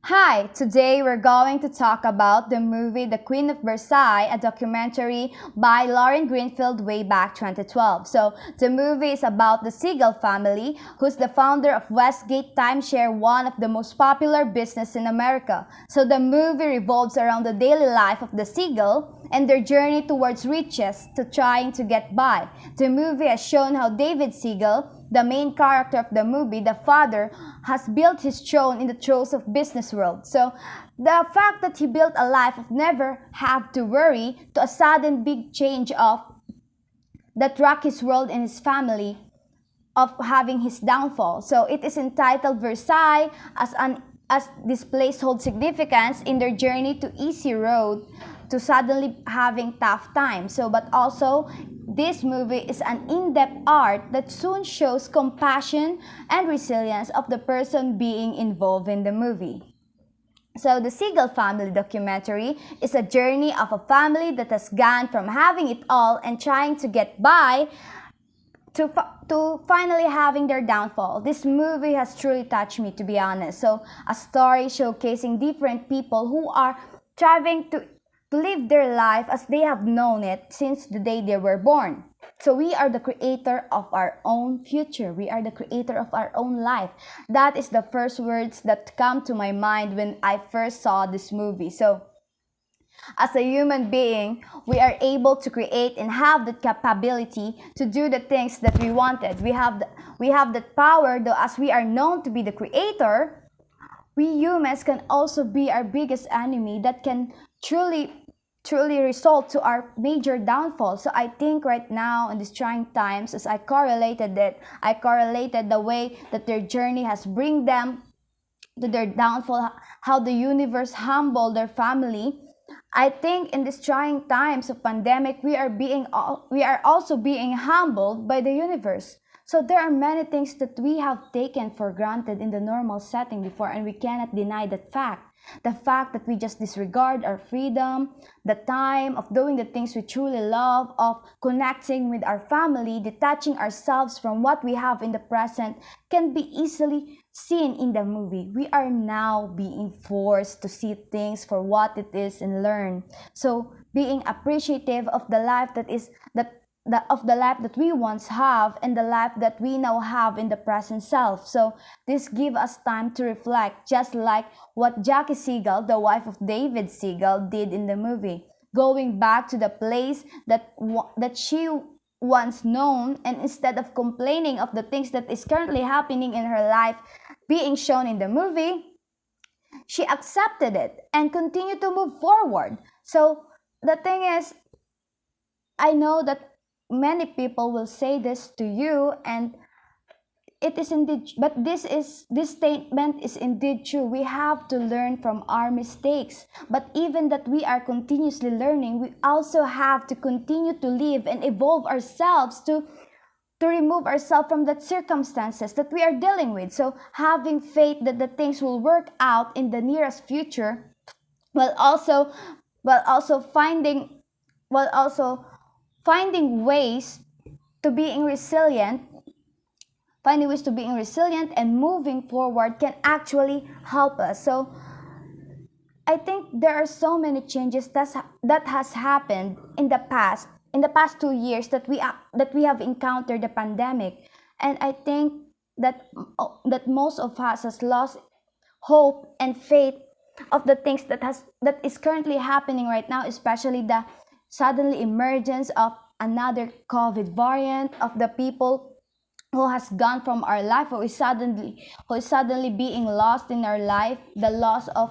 Hi, today we're going to talk about the movie The Queen of Versailles, a documentary by Lauren Greenfield way back 2012. So, the movie is about the Siegel family, who's the founder of Westgate Timeshare, one of the most popular business in America. So, the movie revolves around the daily life of the Siegel and their journey towards riches to trying to get by. The movie has shown how David Siegel, the main character of the movie, the father, has built his throne in the throes of business world. So the fact that he built a life of never have to worry to a sudden big change of that rocked his world and his family of having his downfall. So it is entitled Versailles as this place holds significance in their journey to easy road to suddenly having tough times. So but also this movie is an in-depth art that soon shows compassion and resilience of the person being involved in the movie. So, the Siegel family documentary is a journey of a family that has gone from having it all and trying to get by to finally having their downfall. This movie has truly touched me, to be honest. So, a story showcasing different people who are striving to live their life as they have known it since the day they were born. So, we are the creator of our own future. We are the creator of our own life. That is the first words that come to my mind when I first saw this movie. So, as a human being, we are able to create and have the capability to do the things that we wanted. We have that power, though, as we are known to be the creator. We humans can also be our biggest enemy that can truly result to our major downfall. So I think right now in these trying times, as I correlated the way that their journey has bring them to their downfall, how the universe humbled their family. I think in these trying times of pandemic, we are also being humbled by the universe. So there are many things that we have taken for granted in the normal setting before, and we cannot deny that fact. The fact that we just disregard our freedom, the time of doing the things we truly love, of connecting with our family, detaching ourselves from what we have in the present, can be easily seen in the movie. We are now being forced to see things for what it is and learn. So being appreciative of the life that is that of the life that we once have and the life that we now have in the present self. So this give us time to reflect, just like what Jackie Siegel, the wife of David Siegel, did in the movie, going back to the place that she once known, and instead of complaining of the things that is currently happening in her life being shown in the movie, she accepted it and continued to move forward. So the thing is, I know that many people will say this to you, and it is indeed, but this statement is indeed true. We have to learn from our mistakes. But even that we are continuously learning, we also have to continue to live and evolve ourselves to remove ourselves from the circumstances that we are dealing with. So having faith that the things will work out in the nearest future, while also while also finding while also finding ways to being resilient and moving forward can actually help us. So I think there are so many changes that has happened in the past 2 years that we have encountered the pandemic, and I think that that most of us has lost hope and faith of the things that is currently happening right now, especially the suddenly emergence of another COVID variant, of the people who has gone from our life, who is suddenly being lost in our life, the loss of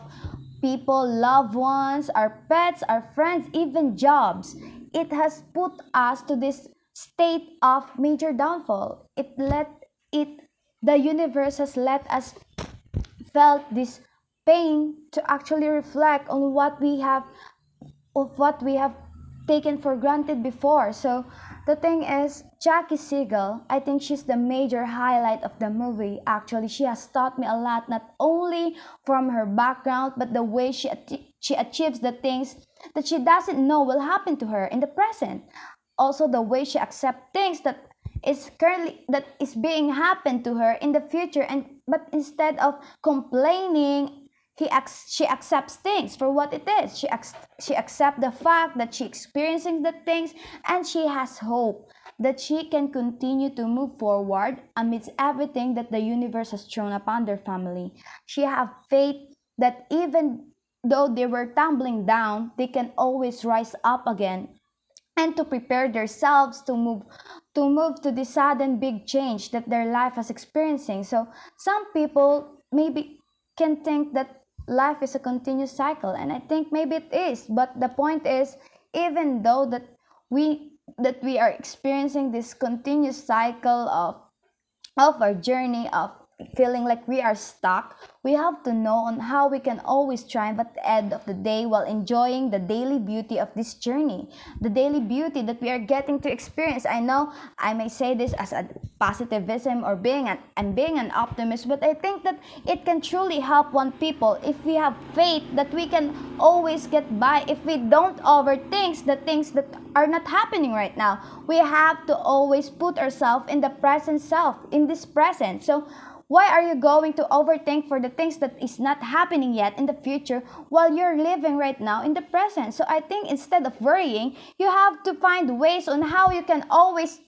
people, loved ones, our pets, our friends, even jobs. It has put us to this state of major downfall. It the universe has let us felt this pain to actually reflect on what we have taken for granted before. So the thing is, Jackie Siegel, I think she's the major highlight of the movie. Actually, she has taught me a lot, not only from her background, but the way she achieves the things that she doesn't know will happen to her in the present. Also, the way she accepts things that is being happen to her in the future, and but instead of complaining, she accepts things for what it is. She accepts the fact that she experiencing the things, and she has hope that she can continue to move forward amidst everything that the universe has thrown upon their family. She have faith that even though they were tumbling down, they can always rise up again, and to prepare themselves to the sudden big change that their life is experiencing. So some people maybe can think that life is a continuous cycle, and I think maybe it is, but the point is, even though that we are experiencing this continuous cycle of our journey of feeling like we are stuck, we have to know on how we can always triumph at the end of the day while enjoying the daily beauty of this journey, the daily beauty that we are getting to experience. I know I may say this as a positivism or being an optimist, but I think that it can truly help one people if we have faith that we can always get by, if we don't overthink the things that are not happening right now. We have to always put ourselves in the present self, in this present. So why are you going to overthink for the things that is not happening yet in the future while you're living right now in the present? So I think instead of worrying, you have to find ways on how you can always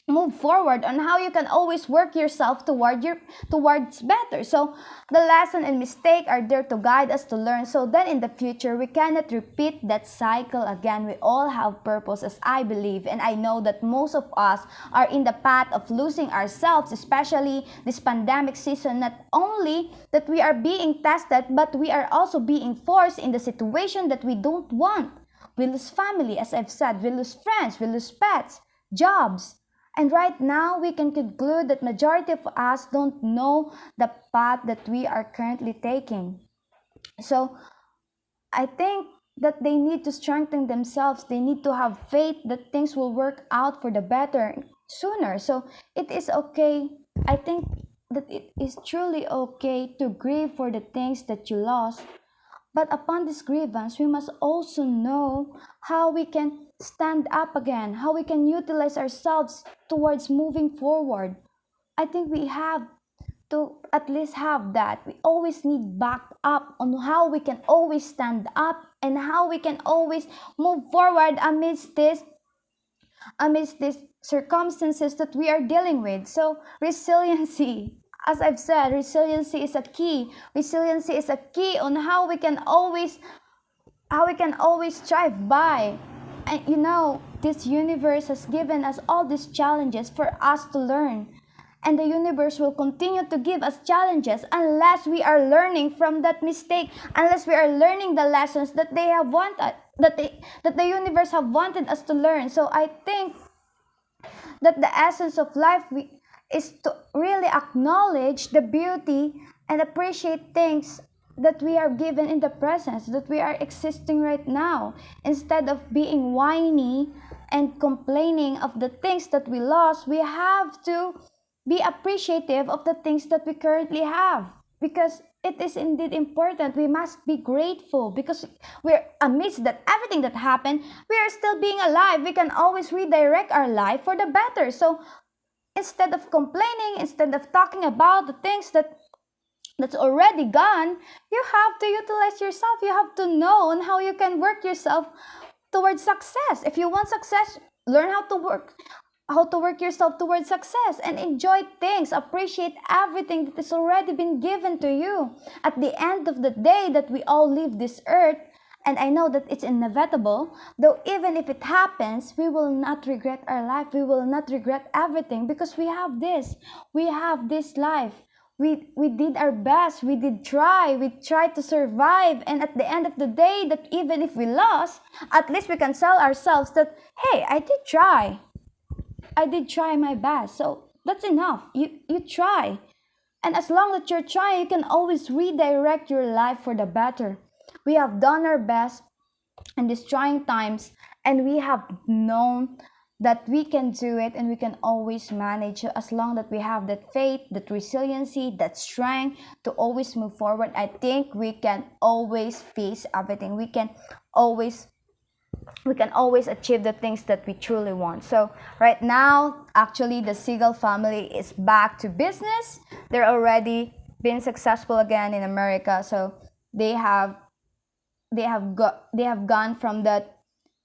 move forward, on how you can always work yourself towards better. So the lesson and mistake are there to guide us to learn, so then in the future we cannot repeat that cycle again. We all have purpose, as I believe, and I know that most of us are in the path of losing ourselves, especially this pandemic season. Not only that we are being tested, but we are also being forced in the situation that we don't want. We lose family, as I've said, we lose friends, we lose pets, jobs. And right now, we can conclude that majority of us don't know the path that we are currently taking. So I think that they need to strengthen themselves. They need to have faith that things will work out for the better sooner. So it is okay. I think that it is truly okay to grieve for the things that you lost. But upon this grievance, we must also know how we can stand up again, how we can utilize ourselves towards moving forward. I think we have to at least have that. We always need back up on how we can always stand up and how we can always move forward amidst these circumstances that we are dealing with. So resiliency, as I've said, resiliency is a key. Resiliency is a key on how we can always strive by. And this universe has given us all these challenges for us to learn. And the universe will continue to give us challenges unless we are learning from that mistake, unless we are learning the lessons that they have wanted, that the universe have wanted us to learn. So I think that the essence of life is to really acknowledge the beauty and appreciate things that we are given in the presence, that we are existing right now, instead of being whiny and complaining of the things that we lost. We have to be appreciative of the things that we currently have, because it is indeed important. We must be grateful because we're amidst that everything that happened, we are still being alive. We can always redirect our life for the better. So instead of complaining, instead of talking about the things that's already gone, you have to utilize yourself. You have to know on how you can work yourself towards success. If you want success, learn how to work yourself towards success and enjoy things. Appreciate everything that has already been given to you. At the end of the day that we all leave this earth, and I know that it's inevitable, though even if it happens, we will not regret our life. We will not regret everything because we have this. We have this life. We did our best. We tried to survive. And at the end of the day, that even if we lost, at least we can tell ourselves that, hey, I did try. I did try my best. So that's enough. You try. And as long as you're trying, you can always redirect your life for the better. We have done our best in these trying times, and we have known that we can do it and we can always manage as long that we have that faith, that resiliency, that strength to always move forward. I think we can always face everything. We can always achieve the things that we truly want. So right now, actually, the Seagull family is back to business. They're already been successful again in America. So they have they have gone from that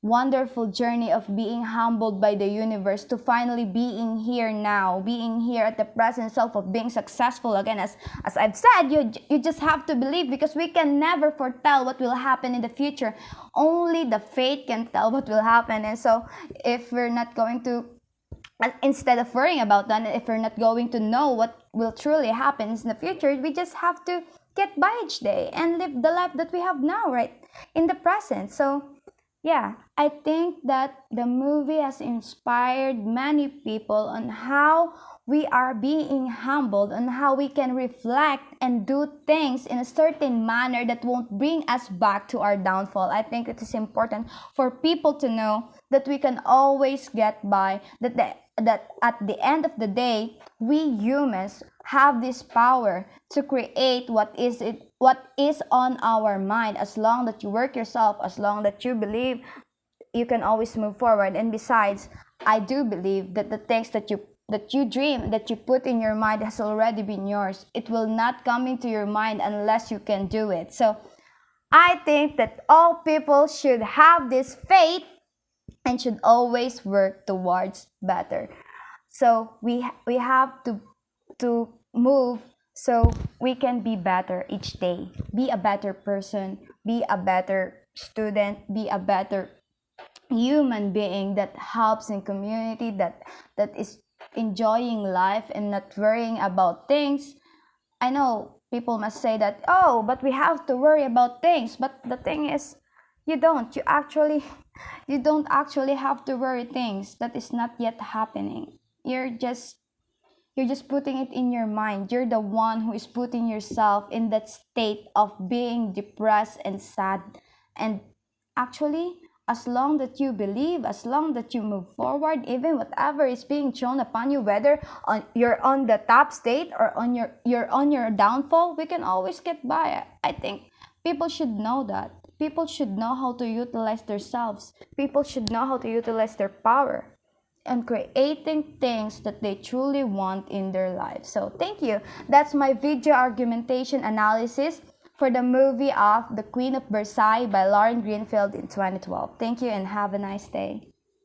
wonderful journey of being humbled by the universe to finally being here now, being here at the present self of being successful again. As I've said, you just have to believe, because we can never foretell what will happen in the future. Only the fate can tell what will happen. And so if we're not going to, instead of worrying about that, if we're not going to know what will truly happen in the future, we just have to get by each day and live the life that we have now, right in the present. So yeah, I think that the movie has inspired many people on how we are being humbled, on how we can reflect and do things in a certain manner that won't bring us back to our downfall. I think it is important for people to know that we can always get by, that at the end of the day, we humans have this power to create what is on our mind. As long that you work yourself, as long that you believe, you can always move forward. And besides, I do believe that the things that you dream, that you put in your mind, has already been yours. It will not come into your mind unless you can do it. So I think that all people should have this faith and should always work towards better. So we have to move so we can be better each day. Be a better person, be a better student, be a better human being that helps in community, that is enjoying life and not worrying about things. I know people must say that, oh, but we have to worry about things. But the thing is, you don't. You don't actually have to worry things that is not yet happening. You're just putting it in your mind. You're the one who is putting yourself in that state of being depressed and sad. And actually, as long that you believe, as long that you move forward, even whatever is being thrown upon you, whether you're on the top state or you're on your downfall, we can always get by. I think people should know that. People should know how to utilize themselves. People should know how to utilize their power and creating things that they truly want in their life. So thank you. That's my video argumentation analysis for the movie of The Queen of Versailles by Lauren Greenfield in 2012. Thank you and have a nice day.